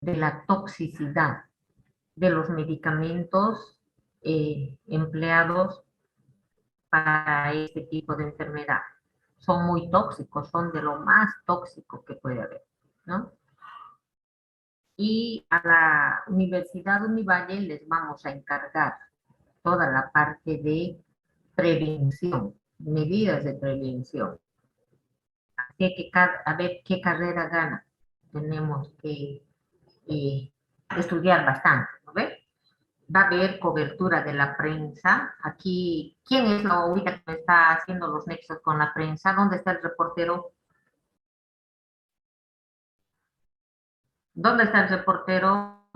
de la toxicidad de los medicamentos empleados para este tipo de enfermedad. Son muy tóxicos, son de lo más tóxico que puede haber, ¿no? Y a la Universidad Univalle les vamos a encargar toda la parte de prevención, medidas de prevención. Así que a ver qué carrera gana. Tenemos que estudiar bastante, ¿no ve? Va a haber cobertura de la prensa. Aquí, ¿quién es la ahorita que está haciendo los nexos con la prensa? ¿Dónde está el reportero? ¿Dónde está el reportero?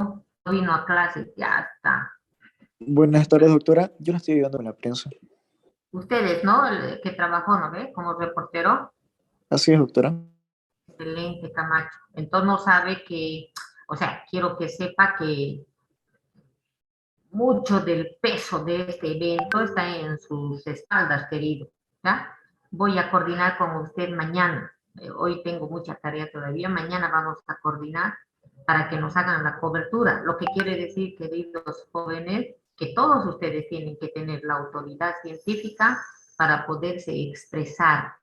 Vino a clase, ya está. Buenas tardes, doctora. Yo no estoy ayudando en la prensa. Ustedes, ¿no? El que trabajó, ¿no ve? Como reportero. Así es, doctora. Excelente, Camacho. Entonces no sabe que, o sea, quiero que sepa que mucho del peso de este evento está en sus espaldas, querido. ¿Ya? Voy a coordinar con usted mañana. Hoy tengo mucha tarea todavía. Mañana vamos a coordinar para que nos hagan la cobertura. Lo que quiere decir, queridos jóvenes, que todos ustedes tienen que tener la autoridad científica para poderse expresar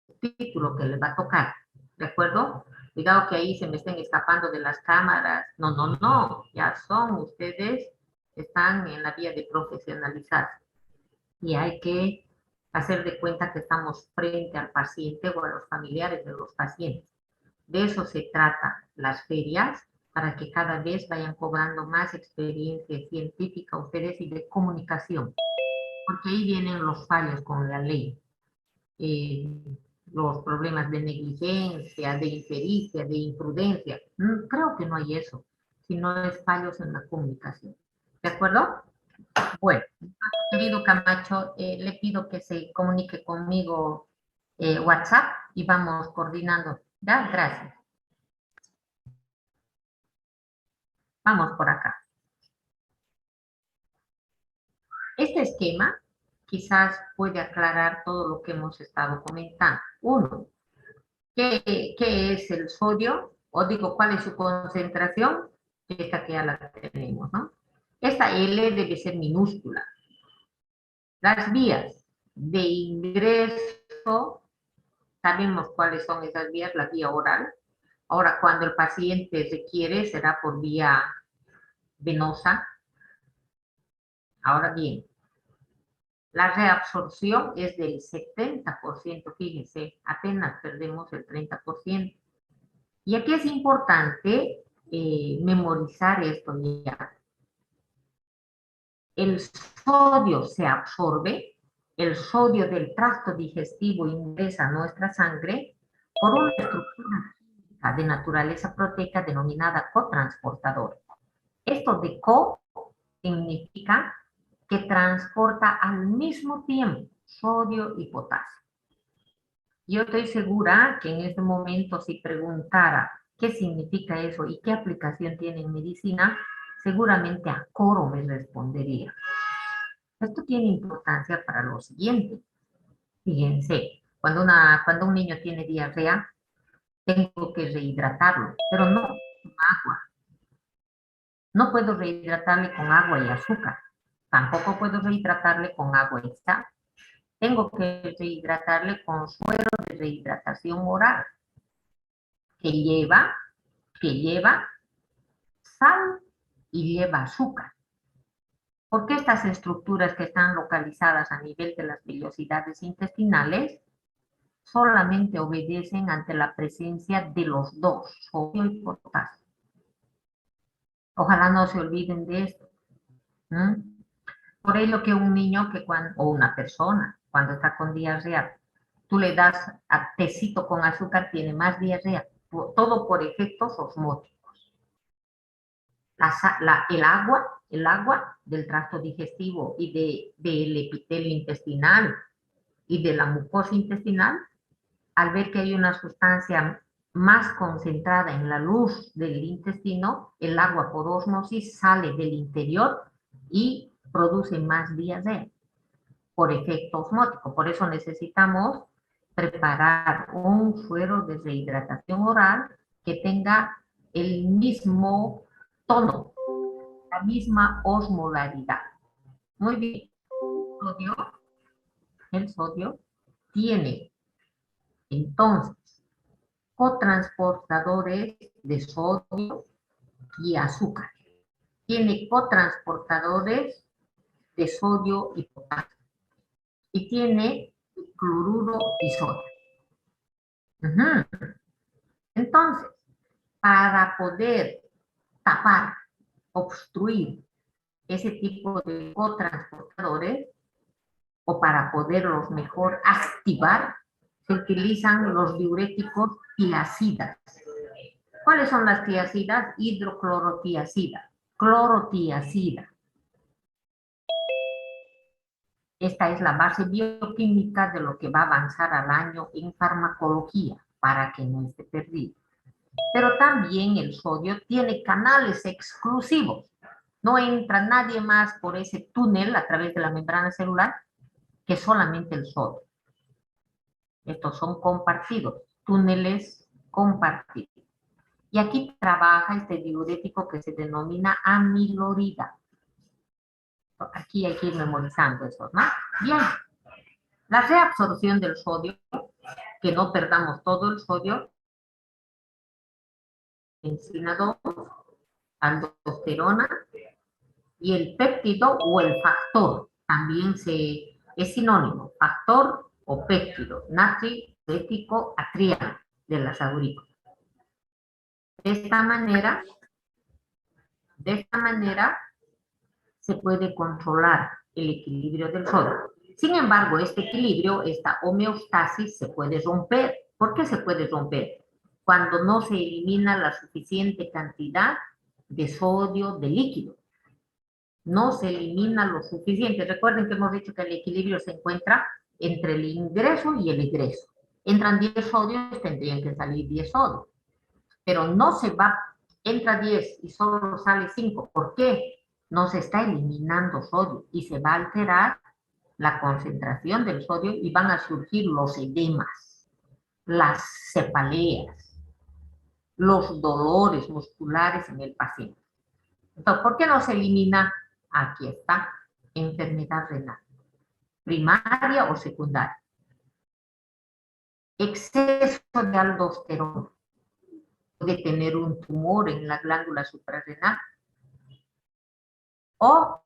el título que les va a tocar. ¿De acuerdo? Cuidado que ahí se me estén escapando de las cámaras. No, no, no. Ya son ustedes, están en la vía de profesionalizar. Y hay que hacer de cuenta que estamos frente al paciente o a los familiares de los pacientes. De eso se trata las ferias, para que cada vez vayan cobrando más experiencia científica ustedes y de comunicación. Porque ahí vienen los fallos con la ley. Los problemas de negligencia, de impericia, de imprudencia. Creo que no hay eso, sino es fallos en la comunicación. ¿De acuerdo? Bueno, querido Camacho, le pido que se comunique conmigo WhatsApp y vamos coordinando. ¿Ya? Gracias. Vamos por acá. Este esquema quizás puede aclarar todo lo que hemos estado comentando. Uno, ¿qué es el sodio? O digo, ¿cuál es su concentración? Esta que ya la tenemos, ¿no? Esta L debe ser minúscula. Las vías de ingreso, sabemos cuáles son esas vías, la vía oral. Ahora, cuando el paciente requiere, será por vía venosa. Ahora bien, la reabsorción es del 70%, fíjense, apenas perdemos el 30%. Y aquí es importante memorizar esto ya. El sodio se absorbe, el sodio del tracto digestivo ingresa a nuestra sangre por una estructura química de naturaleza proteica denominada cotransportador. Esto de co significa que transporta al mismo tiempo sodio y potasio. Yo estoy segura que en este momento, si preguntara qué significa eso y qué aplicación tiene en medicina, seguramente a coro me respondería. Esto tiene importancia para lo siguiente. Fíjense, cuando un niño tiene diarrea, tengo que rehidratarlo, pero no con agua. No puedo rehidratarle con agua y azúcar. Tampoco puedo rehidratarle con agua y sal. Tengo que rehidratarle con suero de rehidratación oral, que lleva sal y lleva azúcar. Porque estas estructuras que están localizadas a nivel de las vellosidades intestinales solamente obedecen ante la presencia de los dos, sodio y potasio. Ojalá no se olviden de esto. Por ello que un niño o una persona, cuando está con diarrea, tú le das a tecito con azúcar, tiene más diarrea, todo por efectos osmóticos. El agua del tracto digestivo y del epitelio intestinal y de la mucosa intestinal, al ver que hay una sustancia más concentrada en la luz del intestino, el agua por ósmosis sale del interior y produce más diarrea por efecto osmótico. Por eso necesitamos preparar un suero de rehidratación oral que tenga el mismo tono, la misma osmolaridad. Muy bien. El sodio tiene entonces cotransportadores de sodio y azúcar. Tiene cotransportadores de sodio y potasio. Y tiene cloruro y sodio. Entonces, para poder tapar, obstruir ese tipo de cotransportadores, o para poderlos mejor activar, se utilizan los diuréticos tiacidas. ¿Cuáles son las tiacidas? Hidroclorotiacida, clorotiacida. Esta es la base bioquímica de lo que va a avanzar al año en farmacología, para que no esté perdido. Pero también el sodio tiene canales exclusivos. No entra nadie más por ese túnel a través de la membrana celular que solamente el sodio. Estos son compartidos, túneles compartidos. Y aquí trabaja este diurético que se denomina amilorida. Aquí hay que ir memorizando eso, ¿no? Bien. La reabsorción del sodio, que no perdamos todo el sodio, enzima 2, aldosterona, y el péptido o el factor, también es sinónimo, factor o péptido, natriurético atrial de las aurículas. De esta manera se puede controlar el equilibrio del sodio. Sin embargo, este equilibrio, esta homeostasis, se puede romper. ¿Por qué se puede romper? Cuando no se elimina la suficiente cantidad de sodio de líquido. No se elimina lo suficiente. Recuerden que hemos dicho que el equilibrio se encuentra entre el ingreso y el egreso. Entran 10 sodios, tendrían que salir 10 sodios. Pero no se va, entra 10 y solo sale 5. ¿Por qué? No se está eliminando sodio y se va a alterar la concentración del sodio y van a surgir los edemas, las cefaleas, los dolores musculares en el paciente. Entonces, ¿por qué no se elimina? Aquí está, enfermedad renal, primaria o secundaria. Exceso de aldosterona. Puede tener un tumor en la glándula suprarrenal. O,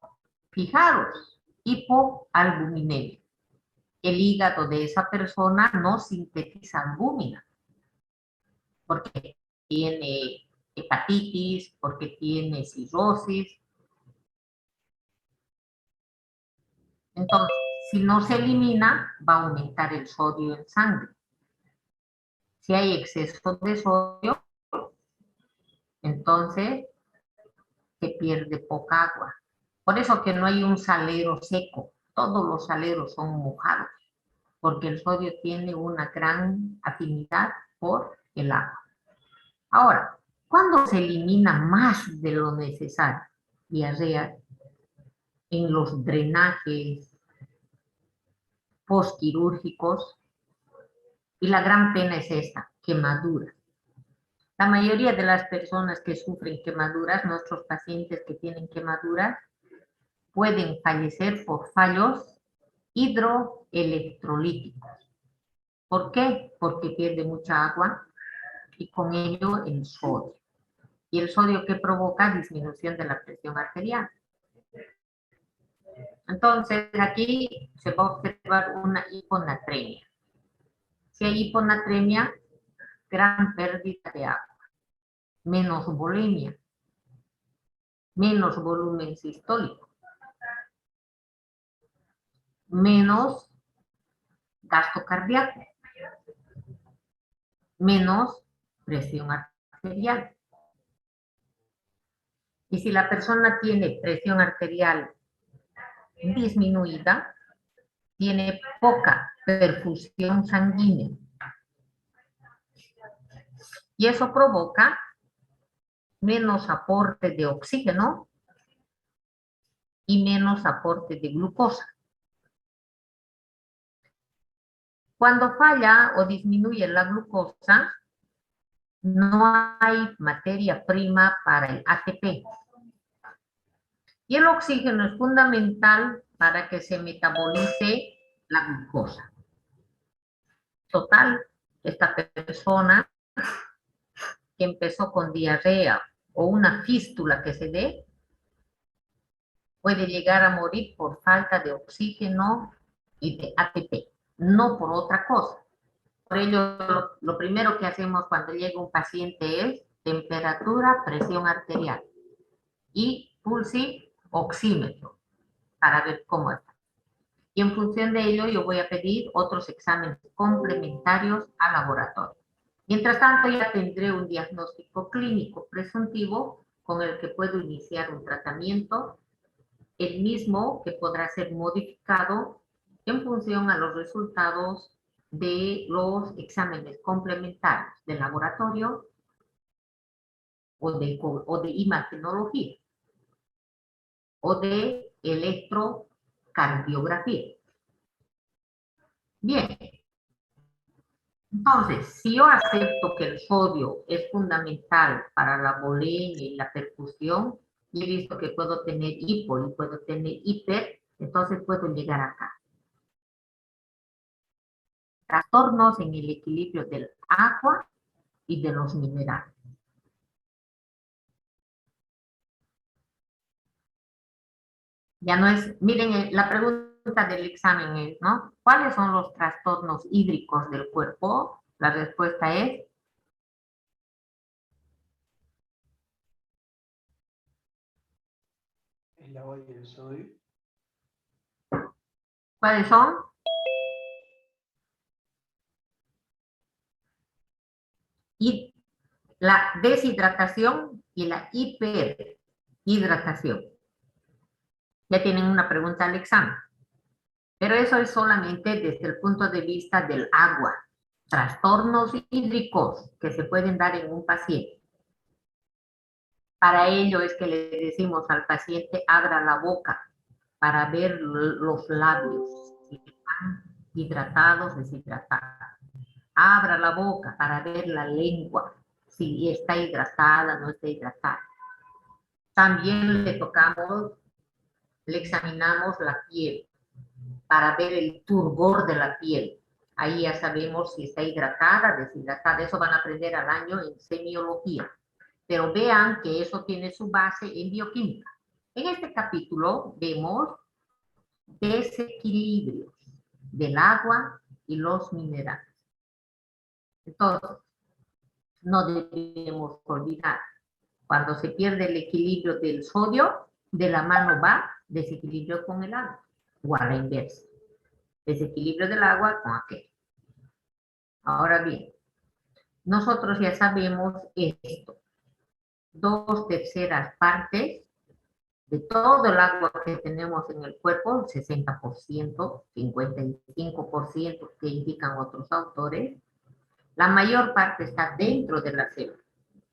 fijaros, hipoalbuminemia. El hígado de esa persona no sintetiza albúmina porque tiene hepatitis, porque tiene cirrosis. Entonces, si no se elimina, va a aumentar el sodio en sangre. Si hay exceso de sodio, entonces se pierde poca agua. Por eso que no hay un salero seco. Todos los saleros son mojados, porque el sodio tiene una gran afinidad por el agua. Ahora, ¿cuándo se elimina más de lo necesario? Diarrea, en los drenajes postquirúrgicos, y la gran pena es esta, quemaduras. La mayoría de las personas que sufren quemaduras, nuestros pacientes que tienen quemaduras, pueden fallecer por fallos hidroelectrolíticos. ¿Por qué? Porque pierde mucha agua y con ello el sodio. Y el sodio que provoca disminución de la presión arterial. Entonces, aquí se va a observar una hiponatremia. Si hay hiponatremia, gran pérdida de agua, menos bulimia, menos volumen sistólico, menos gasto cardíaco, menos presión arterial. Y si la persona tiene presión arterial disminuida, tiene poca perfusión sanguínea. Y eso provoca menos aporte de oxígeno y menos aporte de glucosa. Cuando falla o disminuye la glucosa, no hay materia prima para el ATP. Y el oxígeno es fundamental para que se metabolice la glucosa. Total, esta persona que empezó con diarrea o una fístula que se dé, puede llegar a morir por falta de oxígeno y de ATP, no por otra cosa. Por ello, lo primero que hacemos cuando llega un paciente es temperatura, presión arterial y pulsioxímetro para ver cómo está. Y en función de ello, yo voy a pedir otros exámenes complementarios al laboratorio. Mientras tanto, ya tendré un diagnóstico clínico presuntivo con el que puedo iniciar un tratamiento, el mismo que podrá ser modificado en función a los resultados de los exámenes complementarios del laboratorio o de imagenología o de electrocardiografía. Bien, entonces, si yo acepto que el sodio es fundamental para la volemia y la perfusión, y he visto que puedo tener hipo y puedo tener hiper, entonces puedo llegar acá. Trastornos en el equilibrio del agua y de los minerales. Ya no es, miren, la pregunta del examen es, ¿no? ¿Cuáles son los trastornos hídricos del cuerpo? La respuesta es el agua y el sodio. ¿cuáles son? Y la deshidratación y la hiperhidratación. Ya tienen una pregunta al examen. Pero eso es solamente desde el punto de vista del agua. Trastornos hídricos que se pueden dar en un paciente. Para ello es que le decimos al paciente, abra la boca para ver los labios, si están hidratados, deshidratados. Abra la boca para ver la lengua, si está hidratada, no está hidratada. También le examinamos la piel para ver el turgor de la piel. Ahí ya sabemos si está hidratada, deshidratada. Eso van a aprender al año en semiología. Pero vean que eso tiene su base en bioquímica. En este capítulo vemos desequilibrios del agua y los minerales. Entonces, no debemos olvidar, cuando se pierde el equilibrio del sodio, de la mano va desequilibrio con el agua, o a la inversa. Desequilibrio del agua con aquel. Ahora bien, nosotros ya sabemos esto. 2/3 partes de todo el agua que tenemos en el cuerpo, 60%, 55% que indican otros autores, la mayor parte está dentro de la célula,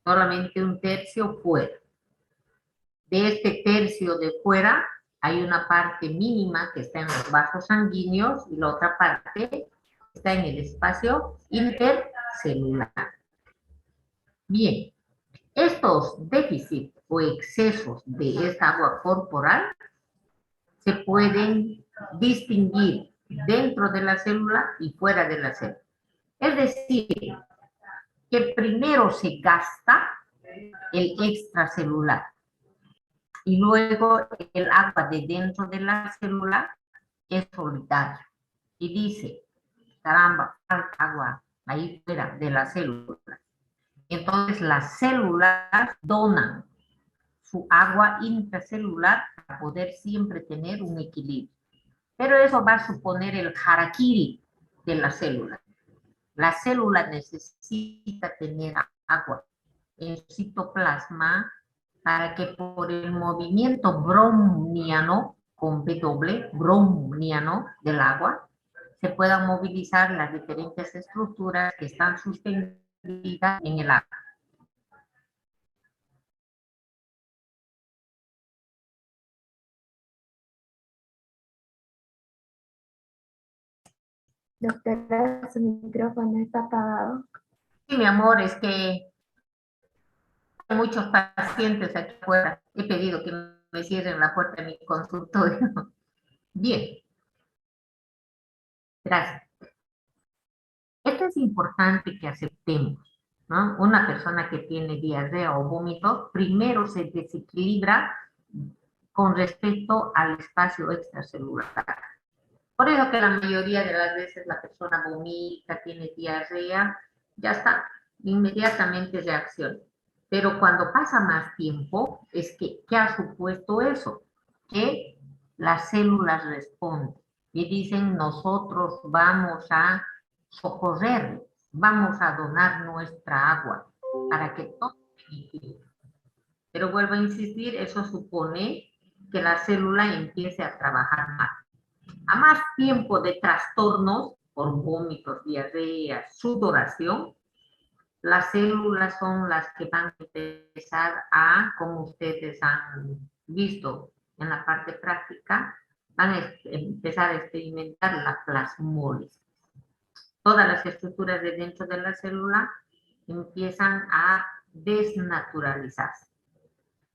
solamente 1/3 fuera. De este tercio de fuera, hay una parte mínima que está en los vasos sanguíneos y la otra parte está en el espacio intercelular. Bien, estos déficits o excesos de esta agua corporal se pueden distinguir dentro de la célula y fuera de la célula. Es decir, que primero se gasta el extracelular y luego el agua de dentro de la célula es solitario. Y dice, caramba, falta agua ahí fuera de la célula. Entonces las células donan su agua intracelular para poder siempre tener un equilibrio. Pero eso va a suponer el harakiri de la célula. La célula necesita tener agua en su citoplasma para que por el movimiento browniano, con B doble, browniano del agua, se puedan movilizar las diferentes estructuras que están suspendidas en el agua. Doctora, su micrófono está apagado. Sí, mi amor, es que muchos pacientes aquí afuera. He pedido que me cierren la puerta de mi consultorio. Bien. Gracias. Esto es importante que aceptemos, ¿no? Una persona que tiene diarrea o vómito, primero se desequilibra con respecto al espacio extracelular. Por eso que la mayoría de las veces la persona vomita, tiene diarrea, ya está, inmediatamente reacciona. Pero cuando pasa más tiempo, es que, ¿qué ha supuesto eso? Que las células responden y dicen, nosotros vamos a socorrer, vamos a donar nuestra agua para que todo se. Pero vuelvo a insistir, eso supone que la célula empiece a trabajar más. A más tiempo de trastornos por vómitos, diarrea, sudoración, las células son las que van a empezar a, como ustedes han visto en la parte práctica, van a empezar a experimentar la plasmólisis. Todas las estructuras de dentro de la célula empiezan a desnaturalizarse.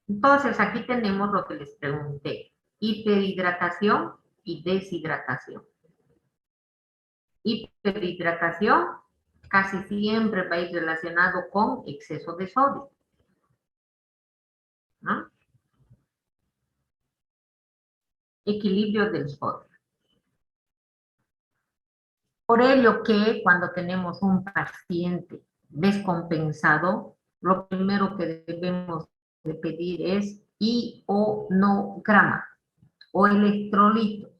Entonces, aquí tenemos lo que les pregunté, hiperhidratación y deshidratación. Hiperhidratación casi siempre va a ir relacionado con exceso de sodio, ¿no? Equilibrio del sodio. Por ello que cuando tenemos un paciente descompensado, lo primero que debemos de pedir es ionograma o electrolito.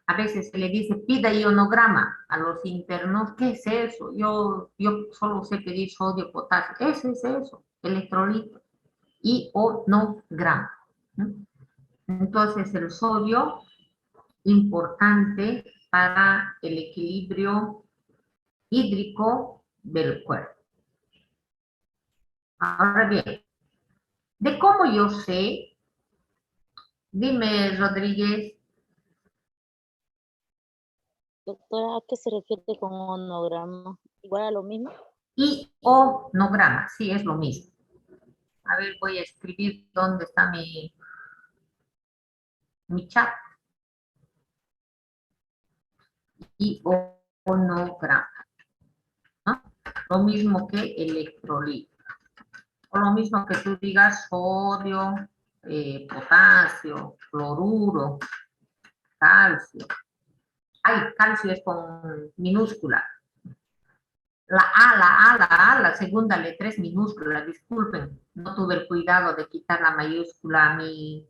A veces se le dice, pida ionograma a los internos. ¿Qué es eso? Yo solo sé pedir sodio, potasio. Eso es eso, electrolito. Ionograma. Entonces, el sodio, importante para el equilibrio hídrico del cuerpo. Ahora bien, de cómo yo sé, dime, Rodríguez. Doctora, ¿a qué se refiere con onograma? ¿Igual a lo mismo? Ionograma, sí, es lo mismo. A ver, voy a escribir dónde está mi chat. Ionograma, ¿no? Lo mismo que electrolito. O lo mismo que tú digas sodio, potasio, cloruro, calcio. Ay, calcio es con minúscula. La segunda letra es minúscula, disculpen. No tuve el cuidado de quitar la mayúscula a mi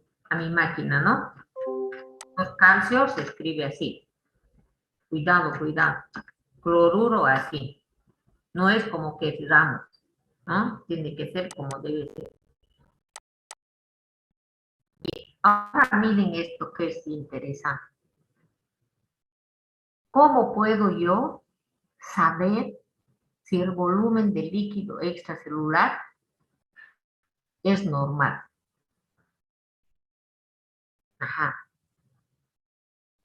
máquina, ¿no? Los calcios se escribe así. Cuidado, cuidado. Cloruro así. No es como que digamos, ¿no? Tiene que ser como debe ser. Bien. Ahora miren esto que es interesante. ¿Cómo puedo yo saber si el volumen de líquido extracelular es normal? Ajá.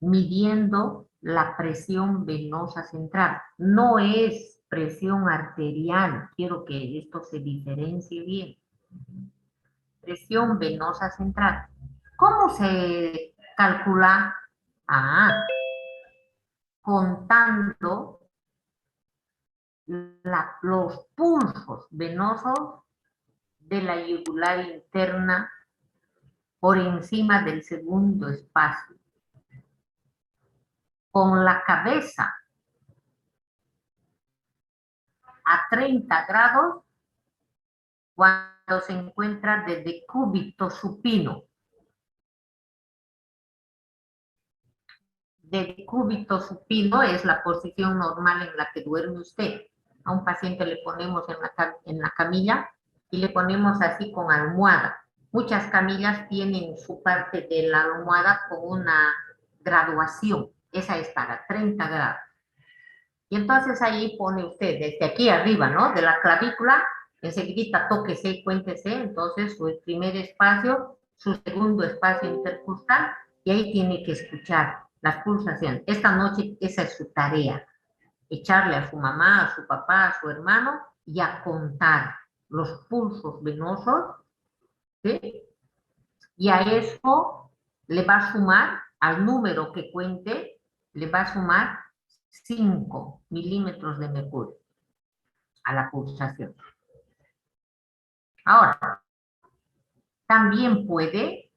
Midiendo la presión venosa central. No es presión arterial. Quiero que esto se diferencie bien. Presión venosa central. ¿Cómo se calcula? Contando los pulsos venosos de la yugular interna por encima del segundo espacio. Con la cabeza a 30 grados cuando se encuentra de decúbito supino. De decúbito supino es la posición normal en la que duerme usted. A un paciente le ponemos en la camilla y le ponemos así con almohada. Muchas camillas tienen su parte de la almohada con una graduación. Esa es para 30 grados. Y entonces ahí pone usted desde aquí arriba, ¿no? De la clavícula, enseguida tóquese, cuéntese, entonces su primer espacio, su segundo espacio intercostal, y ahí tiene que escuchar las pulsaciones. Esta noche esa es su tarea, echarle a su mamá, a su papá, a su hermano y a contar los pulsos venosos, ¿sí? Y a eso le va a sumar, al número que cuente, le va a sumar 5 milímetros de mercurio a la pulsación. Ahora, también puede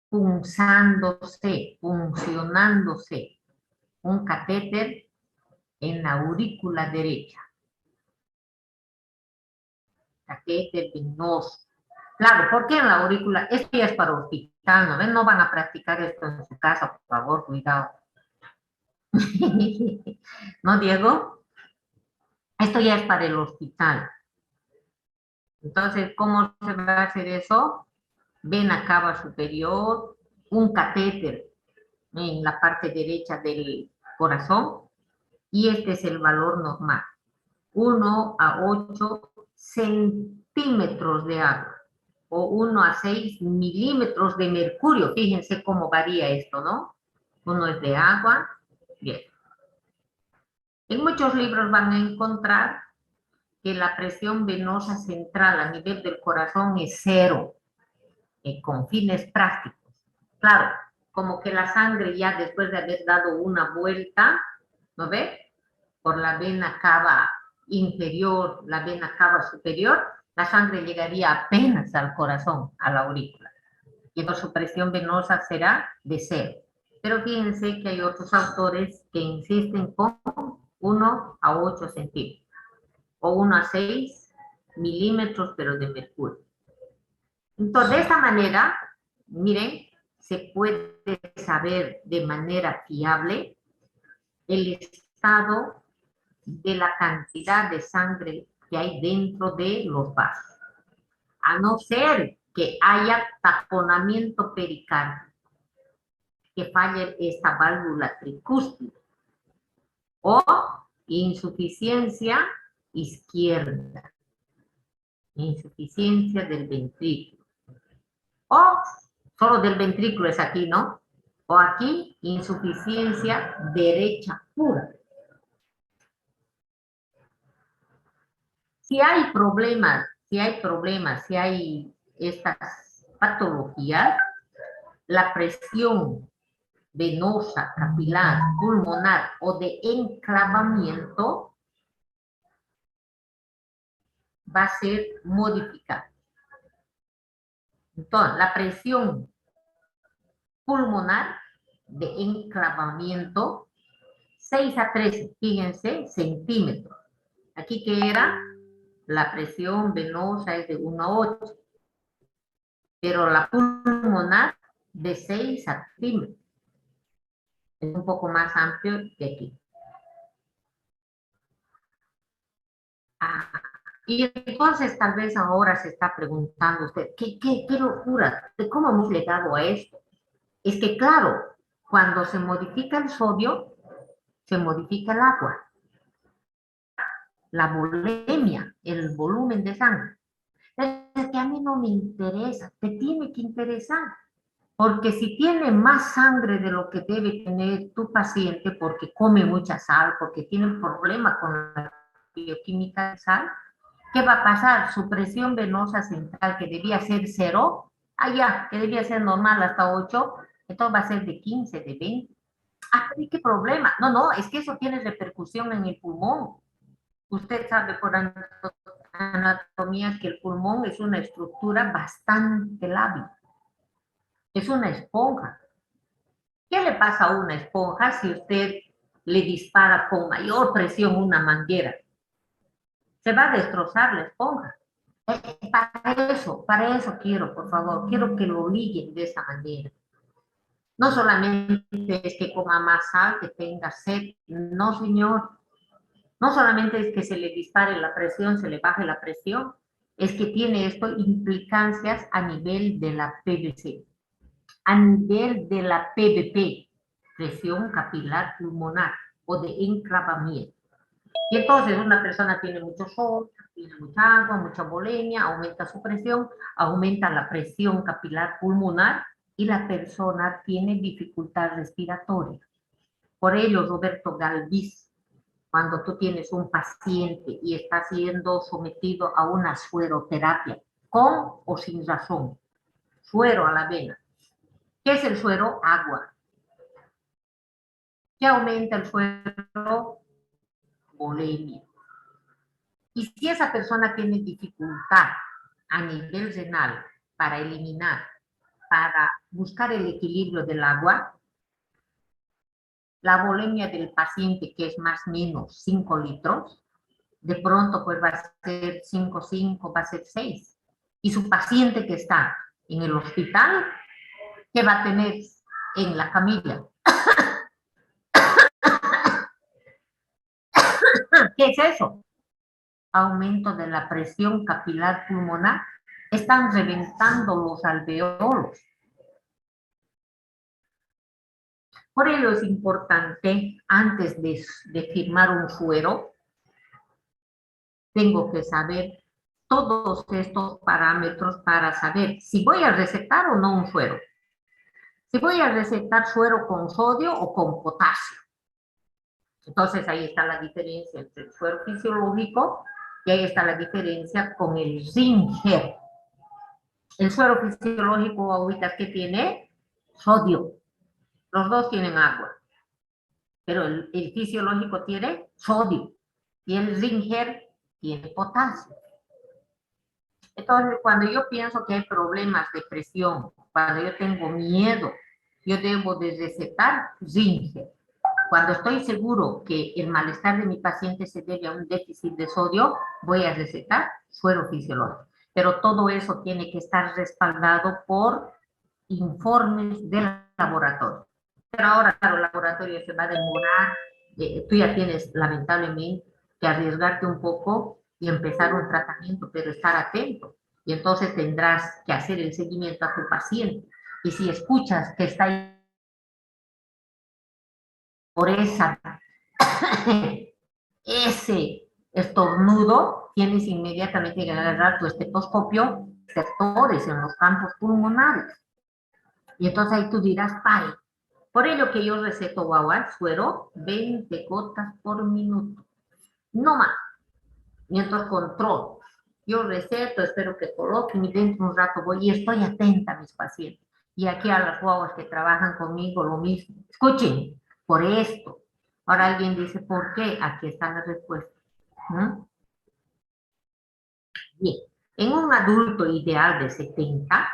funcionándose un catéter en la aurícula derecha. Catéter venoso. Claro, ¿por qué en la aurícula? Esto ya es para hospital, ¿no ven? No van a practicar esto en su casa, por favor, cuidado. ¿No, Diego? Esto ya es para el hospital. Entonces, ¿cómo se va a hacer eso? Vena cava superior, un catéter en la parte derecha del corazón, y este es el valor normal. 1 a 8 centímetros de agua, o 1 a 6 milímetros de mercurio. Fíjense cómo varía esto, ¿no? Uno es de agua. Bien. En muchos libros van a encontrar que la presión venosa central a nivel del corazón es 0, con fines prácticos. Claro, como que la sangre ya después de haber dado una vuelta, ¿no ve? Por la vena cava inferior, la vena cava superior, la sangre llegaría apenas al corazón, a la aurícula. Y entonces su presión venosa será de 0. Pero fíjense que hay otros autores que insisten con 1 a 8 centímetros, o 1 a 6 milímetros, pero de mercurio. Entonces, de esta manera, miren, se puede saber de manera fiable el estado de la cantidad de sangre que hay dentro de los vasos, a no ser que haya taponamiento pericárdico, que falle esta válvula tricúspide, o insuficiencia izquierda, insuficiencia del ventrículo, o solo del ventrículo es aquí, ¿no? O aquí, insuficiencia derecha pura. Si hay problemas, si hay estas patologías, la presión venosa, capilar, pulmonar o de enclavamiento va a ser modificada. Entonces, la presión pulmonar de enclavamiento, 6 a 13, fíjense, centímetros. Aquí que era, la presión venosa es de 1 a 8, pero la pulmonar de 6 a 13. Es un poco más amplio que aquí. Y entonces tal vez ahora se está preguntando usted, ¿qué locura? ¿Cómo hemos llegado a esto? Es que claro, cuando se modifica el sodio, se modifica el agua, la volemia, el volumen de sangre. Es que a mí no me interesa, te tiene que interesar. Porque si tiene más sangre de lo que debe tener tu paciente, porque come mucha sal, porque tiene un problema con la bioquímica de sal, ¿qué va a pasar? Su presión venosa central, que debía ser 0, que debía ser normal hasta 8, entonces va a ser de 15, de 20. Pero ¿qué problema? No, es que eso tiene repercusión en el pulmón. Usted sabe por anatomía que el pulmón es una estructura bastante lábil. Es una esponja. ¿Qué le pasa a una esponja si usted le dispara con mayor presión una manguera? Se va a destrozar la esponja. Para eso quiero, por favor, quiero que lo liguen de esa manera. No solamente es que coma más sal, que tenga sed, no señor. No solamente es que se le dispare la presión, se le baje la presión, es que tiene esto implicancias a nivel de la PVC, a nivel de la PVP, presión capilar pulmonar, o de enclavamiento. Y entonces una persona tiene mucho sodio, tiene mucha agua, mucha volemia, aumenta su presión, aumenta la presión capilar pulmonar y la persona tiene dificultad respiratoria. Por ello, Roberto Galvis cuando tú tienes un paciente y está siendo sometido a una sueroterapia, con o sin razón, suero a la vena. ¿Qué es el suero? Agua. ¿Qué aumenta el suero? Volemia. Y si esa persona tiene dificultad a nivel renal para eliminar, para buscar el equilibrio del agua, la volemia del paciente, que es más o menos 5 litros, de pronto pues va a ser 5, va a ser 6. Y su paciente que está en el hospital, ¿qué va a tener en la camilla? ¿Qué es eso? Aumento de la presión capilar pulmonar. Están reventando los alveolos. Por ello es importante, antes de firmar un suero, tengo que saber todos estos parámetros para saber si voy a recetar o no un suero. Si voy a recetar suero con sodio o con potasio. Entonces ahí está la diferencia entre el suero fisiológico y ahí está la diferencia con el Ringer. El suero fisiológico ahorita que tiene sodio. Los dos tienen agua. Pero el fisiológico tiene sodio y el Ringer tiene potasio. Entonces, cuando yo pienso que hay problemas de presión, cuando yo tengo miedo, yo debo de recetar Ringer. Cuando estoy seguro que el malestar de mi paciente se debe a un déficit de sodio, voy a recetar suero fisiológico. Pero todo eso tiene que estar respaldado por informes del laboratorio. Pero ahora, claro, el laboratorio se va a demorar. Tú ya tienes, lamentablemente, que arriesgarte un poco y empezar un tratamiento, pero estar atento. Y entonces tendrás que hacer el seguimiento a tu paciente. Y si escuchas que está ahí por ese estornudo, tienes inmediatamente que agarrar tu estetoscopio, receptores en los campos pulmonares. Y entonces ahí tú dirás, pare. Por ello que yo receto guagua, suero, 20 gotas por minuto. No más. Mientras control. Yo receto, espero que coloquen y dentro de un rato voy y estoy atenta a mis pacientes. Y aquí a las guaguas que trabajan conmigo lo mismo. Escuchen, por esto. Ahora alguien dice, ¿por qué? Aquí está la respuesta. ¿No? Bien, en un adulto ideal de 70,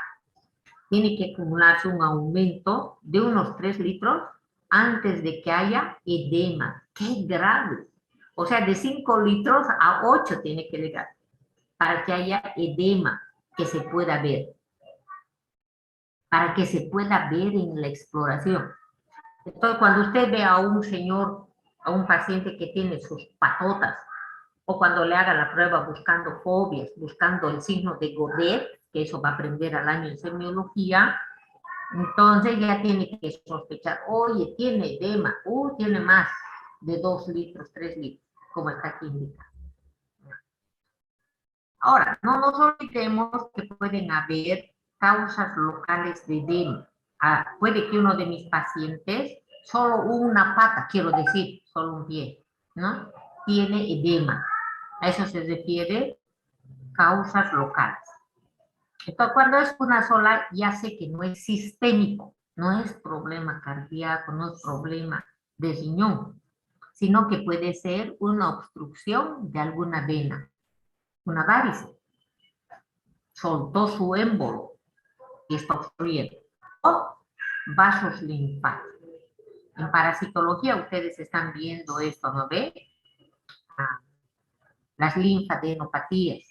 tiene que acumularse un aumento de unos 3 litros antes de que haya edema. ¡Qué grave! O sea, de 5 litros a 8 tiene que llegar para que haya edema que se pueda ver. Para que se pueda ver en la exploración. Entonces, cuando usted ve a un señor, a un paciente que tiene sus patotas, o cuando le haga la prueba buscando fobias, buscando el signo de Godet, que eso va a aprender al año en semiología, entonces ya tiene que sospechar, oye, tiene edema, tiene más de 2 litros, 3 litros, como está aquí indicado. Ahora, no nos olvidemos que pueden haber causas locales de edema. Puede que uno de mis pacientes, solo una pata, quiero decir, solo un pie, ¿no? Tiene edema. A eso se refiere causas locales. Entonces, cuando es una sola, ya sé que no es sistémico, no es problema cardíaco, no es problema de riñón, sino que puede ser una obstrucción de alguna vena, una varice. Soltó su émbolo y está obstruyendo. O vasos linfáticos. En parasitología ustedes están viendo esto, ¿no ve? Las linfadenopatías.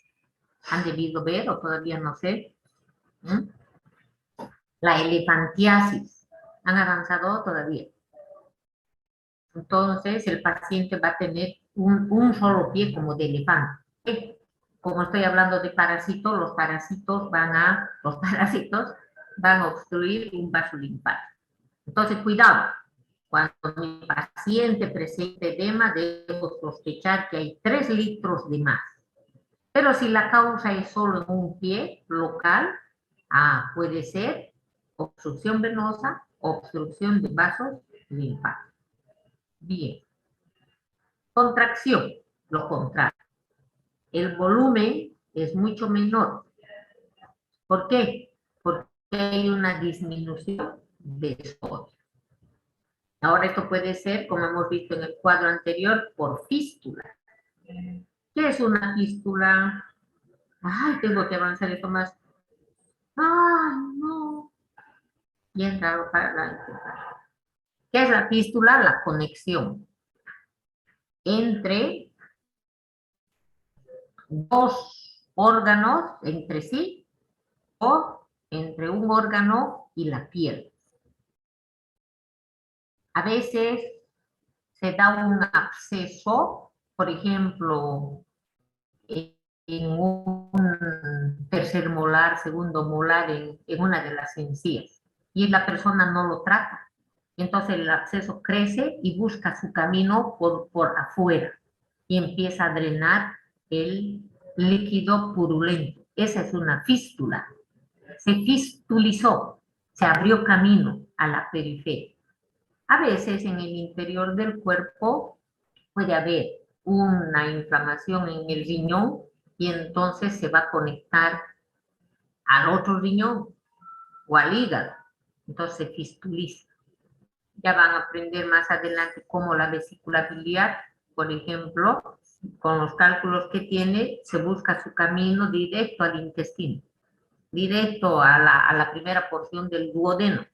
¿Han debido ver o todavía no sé? La elefantiasis. ¿Han avanzado todavía? Entonces el paciente va a tener un solo pie como de elefante. Como estoy hablando de parásitos, los parásitos van a obstruir un vaso linfático. Entonces, cuidado. Cuando mi paciente presente edema, debo sospechar que hay 3 litros de más. Pero si la causa es solo en un pie local, puede ser obstrucción venosa, obstrucción de vasos linfáticos. Bien. Contracción, lo contrario. El volumen es mucho menor. ¿Por qué? Porque hay una disminución de sodio. Ahora esto puede ser, como hemos visto en el cuadro anterior, por fístula. ¿Qué es una fístula? Ay, tengo que avanzar esto más. Ay, no. Bien raro para la... ¿Qué es la fístula? La conexión entre dos órganos entre sí o entre un órgano y la piel. A veces se da un absceso, por ejemplo, en un tercer molar, segundo molar, en una de las encías, y la persona no lo trata. Entonces el absceso crece y busca su camino por afuera y empieza a drenar el líquido purulento. Esa es una fístula. Se fistulizó, se abrió camino a la periferia. A veces en el interior del cuerpo puede haber una inflamación en el riñón y entonces se va a conectar al otro riñón o al hígado. Entonces se fistuliza. Ya van a aprender más adelante cómo la vesícula biliar, por ejemplo, con los cálculos que tiene, se busca su camino directo al intestino, directo a la primera porción del duodeno.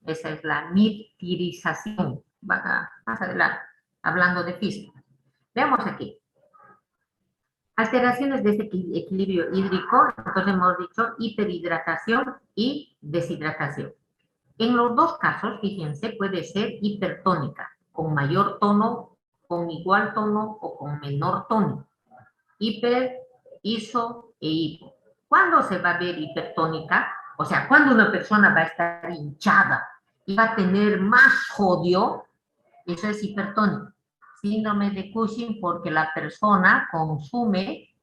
Esa es la nitirización. Más adelante, hablando de física. Veamos aquí. Alteraciones de este equilibrio hídrico, entonces hemos dicho hiperhidratación y deshidratación. En los dos casos, fíjense, puede ser hipertónica, con mayor tono, con igual tono o con menor tono. Hiper, iso e hipo. ¿Cuándo se va a ver hipertónica? O sea, cuando una persona va a estar hinchada y va a tener más sodio, eso es hipertónico. Síndrome de Cushing porque la persona consume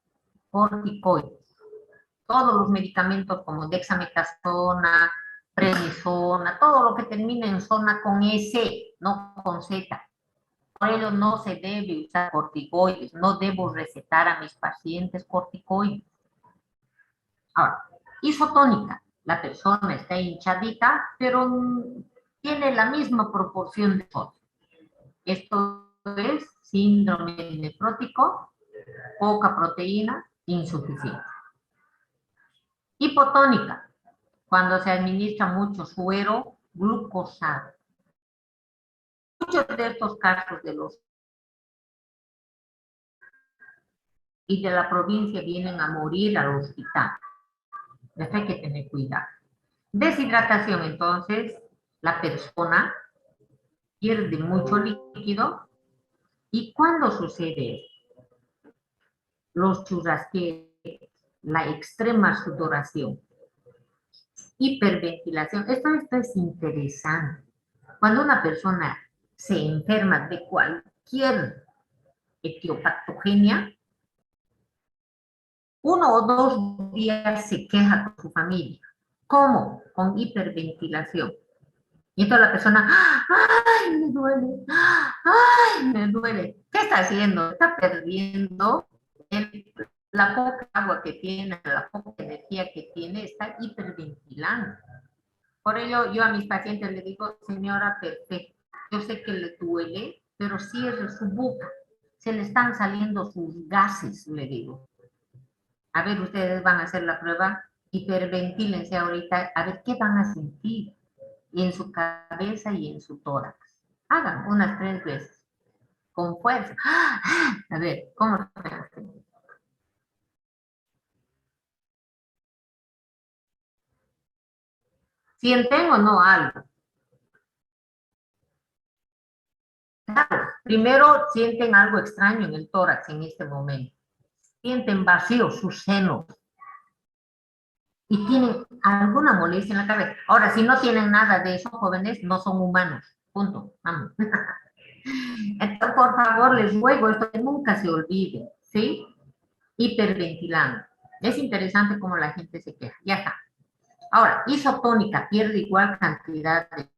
corticoides. Todos los medicamentos como dexametasona, prednisona, todo lo que termina en zona con S, no con Z. Por ello no se debe usar corticoides, no debo recetar a mis pacientes corticoides. Ahora, isotónica, la persona está hinchadita, pero tiene la misma proporción de sodio. Esto es síndrome nefrótico, poca proteína, insuficiente. Hipotónica, cuando se administra mucho suero glucosado. Muchos de estos casos de los y de la provincia vienen a morir al hospital. Esto hay que tener cuidado. Deshidratación, entonces, la persona pierde mucho líquido. ¿Y cuándo sucede esto? Los churrasqueros, la extrema sudoración, hiperventilación. Esto es interesante. Cuando una persona se enferma de cualquier etiopatogenia, 1 o 2 días se queja con su familia. ¿Cómo? Con hiperventilación. Y entonces la persona, ¡ay, me duele! ¡Ay, me duele! ¿Qué está haciendo? Está perdiendo la poca agua que tiene, la poca energía que tiene, está hiperventilando. Por ello, yo a mis pacientes les digo, señora, perfecto, yo sé que le duele, pero cierre su boca. Se le están saliendo sus gases, le digo. A ver, ustedes van a hacer la prueba, hiperventílense ahorita, a ver qué van a sentir en su cabeza y en su tórax. Hagan unas 3 veces, con fuerza. A ver, ¿cómo se ¿Sienten o no algo? Claro, primero sienten algo extraño en el tórax en este momento. Sienten vacío sus senos y tienen alguna molestia en la cabeza. Ahora, si no tienen nada de eso, jóvenes, no son humanos. Punto. Vamos. Entonces, por favor, les ruego esto que nunca se olvide, ¿sí? Hiperventilando. Es interesante cómo la gente se queja. Ya está. Ahora, isotónica pierde igual cantidad de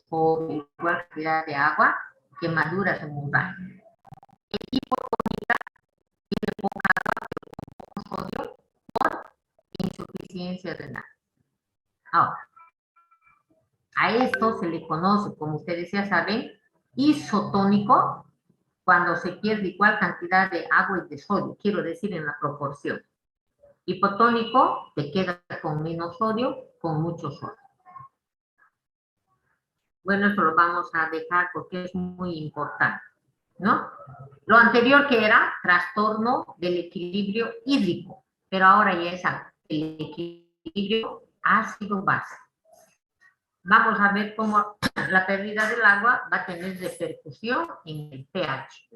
sodio, igual cantidad de agua, quemaduras en un baño. hipotónica y de poca agua, pero con poco sodio por insuficiencia renal. Ahora, a esto se le conoce, como ustedes ya saben, isotónico, cuando se pierde igual cantidad de agua y de sodio, quiero decir en la proporción. Hipotónico, te queda con menos sodio, con mucho sodio. Bueno, esto lo vamos a dejar porque es muy importante, ¿no? Lo anterior que era trastorno del equilibrio hídrico, pero ahora ya es el equilibrio ácido-base. Vamos a ver cómo la pérdida del agua va a tener repercusión en el pH.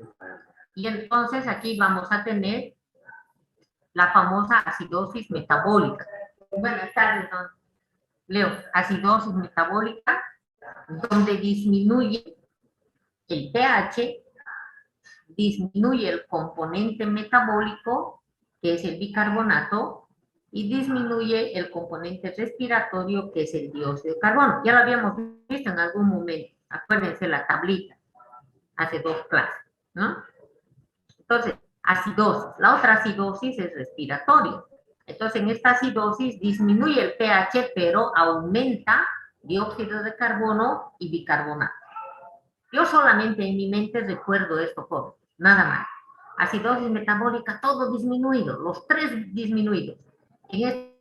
Y entonces aquí vamos a tener la famosa acidosis metabólica. Buenas tardes, don Leo. Acidosis metabólica, donde disminuye el pH, disminuye el componente metabólico, que es el bicarbonato, y disminuye el componente respiratorio, que es el dióxido de carbono. Ya lo habíamos visto en algún momento. Acuérdense la tablita, hace 2 clases, ¿no? Entonces, acidosis. La otra acidosis es respiratoria. Entonces, en esta acidosis disminuye el pH, pero aumenta dióxido de carbono y bicarbonato. Yo solamente en mi mente recuerdo esto, jóvenes, nada más. Acidosis metabólica, todo disminuido, los 3 disminuidos. En